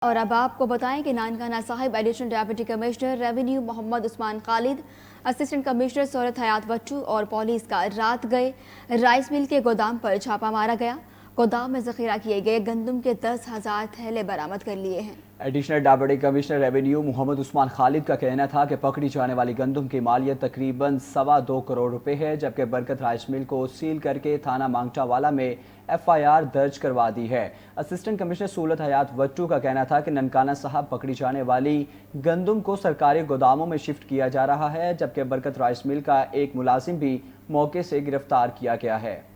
और अब आपको बताएं कि Nankana Sahib additional deputy commissioner revenue Mohammad Usman Khalid, assistant commissioner Surat Hayat Wattoo और पुलिस का रात गए राइस मिल के गोदाम पर छापा मारा गया। गोदाम में जखीरा किए गए गंदम के 10,000 थैले बरामद कर लिए हैं। Additional deputy commissioner revenue Mohammad Usman Khalid का कहना था कि पकड़ी जाने वाली गंदम की मालियत तकरीबन 2.25 करोड़ रुपए है, जबकि बरकत राइस मिल को सील करके थाना मांगटावाला में FIR दर्ज करवा दी है। असिस्टेंट कमिश्नर सूरत हयात वट्टू का कहना था कि ननकाना साहब पकड़ी जाने वाली गंदम को सरकारी गोदामों में शिफ्ट किया जा रहा है, जबकि बरकत राइस मिल का एक मुलाजिम भी मौके से गिरफ्तार किया गया है।